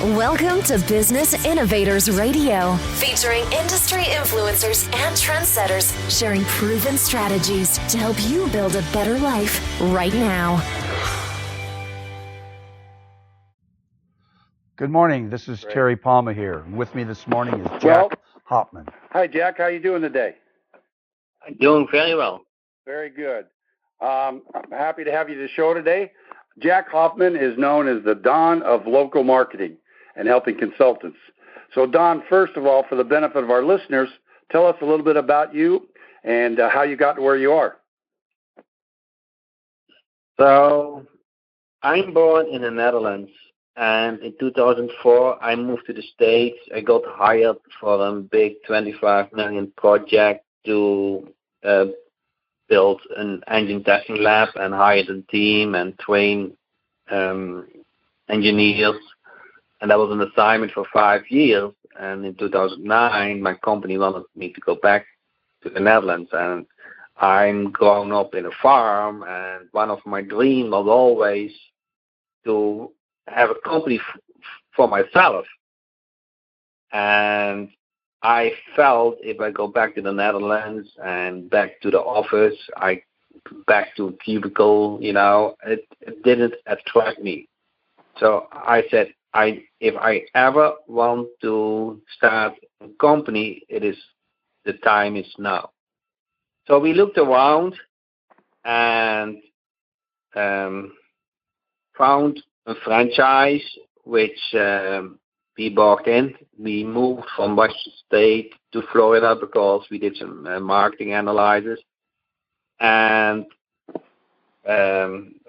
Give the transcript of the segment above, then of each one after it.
Welcome to Business Innovators Radio, featuring industry influencers and trendsetters sharing proven strategies to help you build a better life right now. Good morning. This is Terry Palmer here. With me this morning is Jack Hopman. Hi, Jack. How you doing today? I'm doing very well. Very good. I'm happy to have you to the show today. Jack Hopman is known as the Don of local marketing and helping consultants. So, Don, first of all, for the benefit of our listeners, tell us a little bit about you and how you got to where you are. So, I'm born in the Netherlands, and in 2004, I moved to the States. I got hired for a big $25 million project to build an engine testing lab and hired a team and train engineers. And that was an assignment for 5 years. And in 2009, my company wanted me to go back to the Netherlands. And I'm grown up in a farm, and one of my dreams was always to have a company for myself. And I felt if I go back to the Netherlands and back to the office, back to a cubicle, it didn't attract me. So I said, if I ever want to start a company, the time is now. So we looked around and found a franchise which we bought in. We moved from Washington State to Florida because we did some marketing analysis, and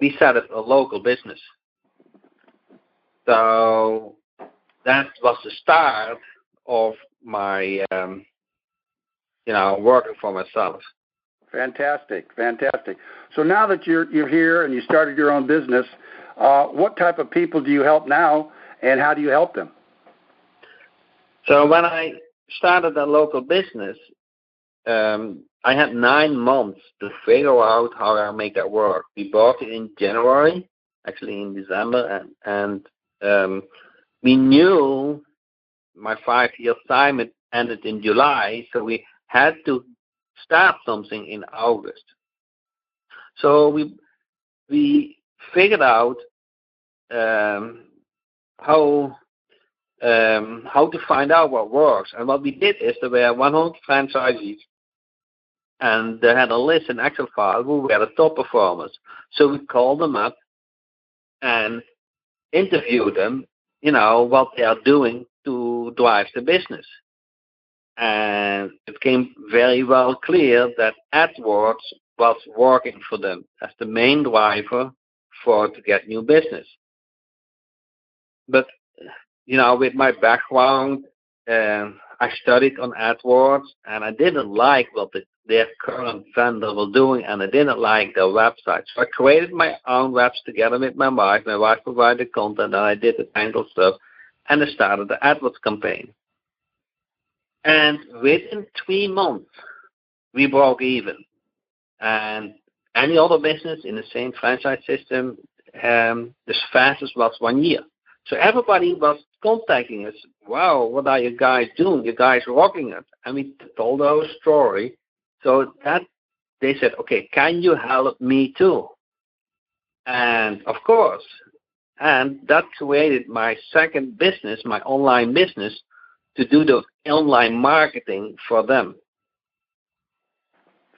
we started a local business. So that was the start of my, working for myself. Fantastic. So now that you're here and you started your own business, what type of people do you help now, and how do you help them? So when I started a local business, I had 9 months to figure out how I make that work. We bought it in January, actually in December, and we knew my 5-year assignment ended in July, so we had to start something in August. So we figured out how to find out what works. And what we did is there were 100 franchisees, and they had a list in Excel file who were the top performers. So we called them up and interviewed them, what they are doing to drive the business. And it became very well clear that AdWords was working for them as the main driver to get new business. But, with my background, I studied on AdWords, and I didn't like what their current vendor was doing, and I didn't like their website. So I created my own website together with my wife. My wife provided content, and I did the technical stuff, and I started the AdWords campaign. And within 3 months, we broke even. And any other business in the same franchise system, the fastest was 1 year. So everybody was contacting us. Wow, what are you guys doing? You guys are rocking it. And we told our story. So that they said, okay, can you help me too? And of course. And that created my second business, my online business, to do the online marketing for them.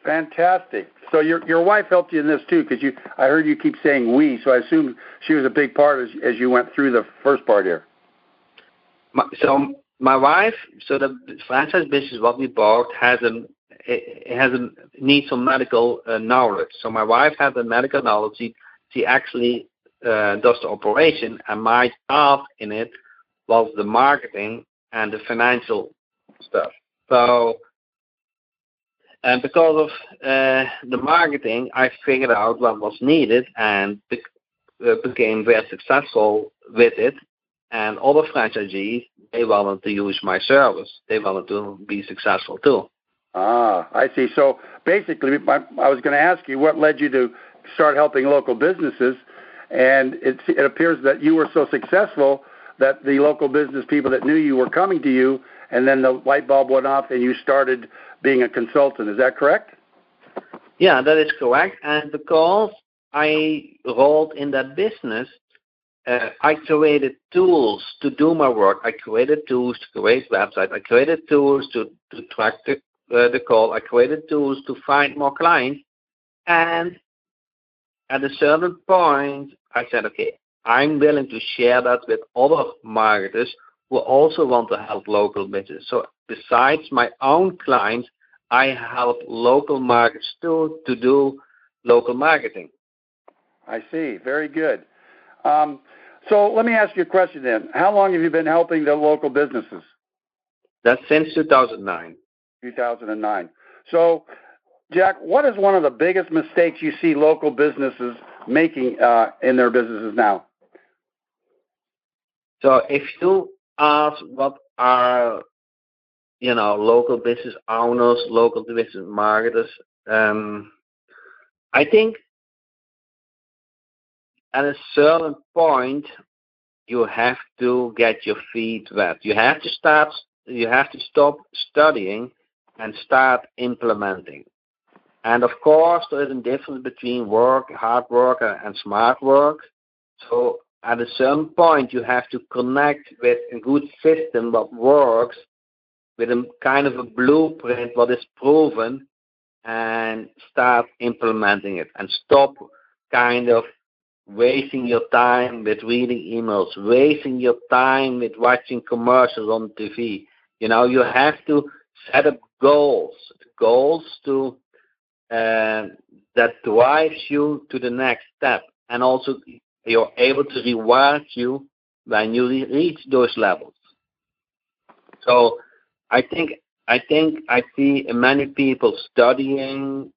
Fantastic. So your wife helped you in this too, because I heard you keep saying we, so I assume she was a big part as you went through the first part here. My wife, the franchise business what we bought needs some medical knowledge. So my wife has the medical knowledge. She actually does the operation, and my part in it was the marketing and the financial stuff. So. And because of the marketing, I figured out what was needed and became very successful with it. And other franchisees, they wanted to use my service. They wanted to be successful too. Ah, I see. So basically, I was going to ask you what led you to start helping local businesses, and it appears that you were so successful that the local business people that knew you were coming to you, and then the light bulb went off and you started being a consultant. Is that correct? Yeah, that is correct. And because I rolled in that business, I created tools to do my work. I created tools to create websites. I created tools to track the call. I created tools to find more clients. And at a certain point, I said, okay, I'm willing to share that with other marketers who also want to help local business. So besides my own clients, I help local markets too to do local marketing. I see. Very good. So let me ask you a question then. How long have you been helping the local businesses? That's since 2009. 2009. So, Jack, what is one of the biggest mistakes you see local businesses making in their businesses now? So if you ask what are, local business owners, local business marketers, I think at a certain point, you have to get your feet wet. You have to stop studying and start implementing. And of course, there is a difference between hard work, and smart work. So at a certain point, you have to connect with a good system that works, with a kind of a blueprint what is proven, and start implementing it, and stop kind of wasting your time with reading emails, wasting your time with watching commercials on TV. You have to set up goals to that drives you to the next step, and also you're able to reward you when you reach those levels. So I think I see many people studying,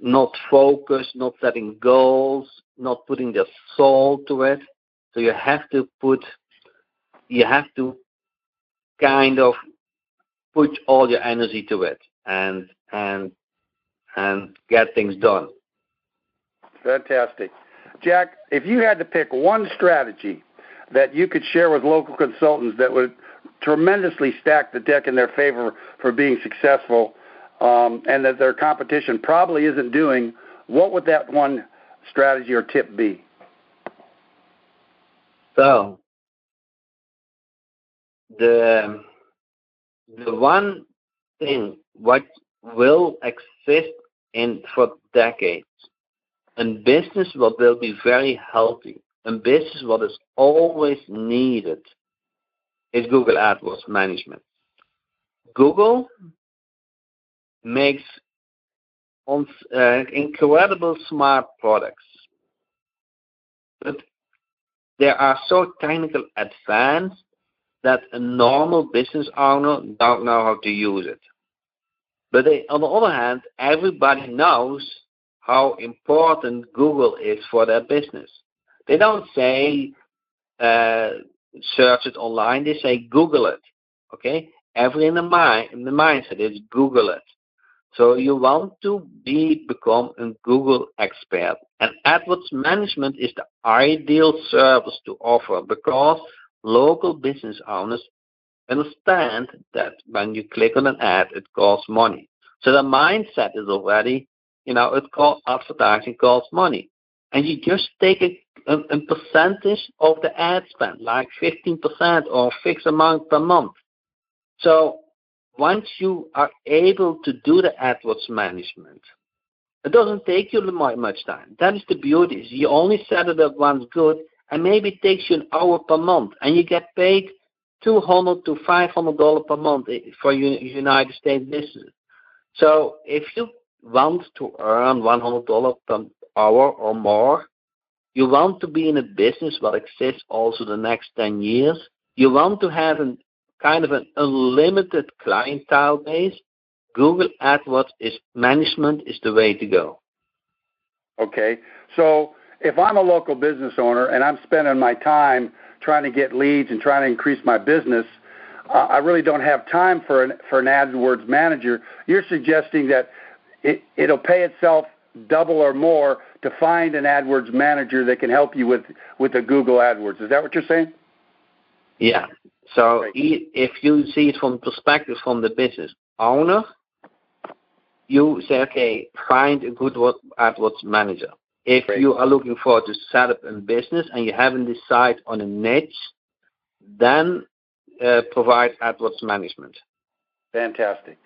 not focused, not setting goals, not putting their soul to it. So you have to kind of put all your energy to it and get things done. Fantastic. Jack, if you had to pick one strategy that you could share with local consultants that would tremendously stack the deck in their favor for being successful, and that their competition probably isn't doing, what would that one strategy or tip be? So, the one thing what will exist for decades, and business what will be very healthy, and business what is always needed, is Google AdWords management. Google makes incredible smart products, but they are so technical advanced that a normal business owner don't know how to use it. But on the other hand, everybody knows how important Google is for their business. They don't say search it online. They say Google it. Okay, every in the mindset is Google it. So you want to become a Google expert, and AdWords management is the ideal service to offer, because local business owners understand that when you click on an ad, it costs money. So the mindset is already, advertising costs money, and you just take a percentage of the ad spend, like 15% or a fixed amount per month. So once you are able to do the AdWords management, it doesn't take you much time. That is the beauty. You only set it up once good, and maybe it takes you an hour per month, and you get paid $200 to $500 per month for United States business. So if you want to earn $100 per hour or more, you want to be in a business that exists also the next 10 years, you want to have kind of an unlimited clientele base, Google AdWords management is the way to go. Okay. So if I'm a local business owner and I'm spending my time trying to get leads and trying to increase my business, I really don't have time for an AdWords manager. You're suggesting that it'll pay itself double or more to find an AdWords manager that can help you with the Google AdWords. Is that what you're saying? Yeah. So if you see it from the perspective from the business owner, you say, okay, find a good AdWords manager. If you are looking for to set up a business and you haven't decided on a niche, then provide AdWords management. Fantastic.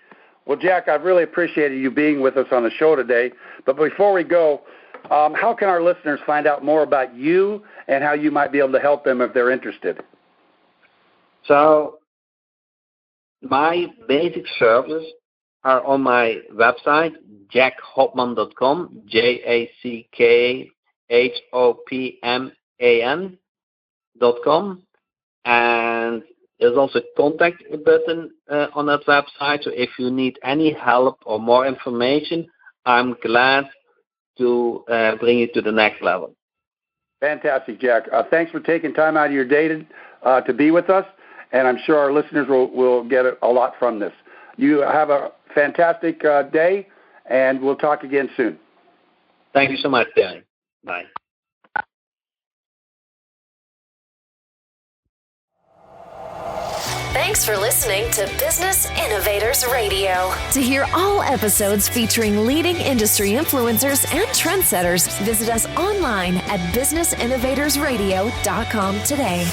Well, Jack, I've really appreciated you being with us on the show today. But before we go, how can our listeners find out more about you and how you might be able to help them if they're interested? So my basic services are on my website, jackhopman.com, JACKHOPMAN.com. And there's also a contact button on that website. So if you need any help or more information, I'm glad to bring you to the next level. Fantastic, Jack. Thanks for taking time out of your day to be with us, and I'm sure our listeners will get a lot from this. You have a fantastic day, and we'll talk again soon. Thank you so much, Terry. Bye. Thanks for listening to Business Innovators Radio. To hear all episodes featuring leading industry influencers and trendsetters, visit us online at businessinnovatorsradio.com today.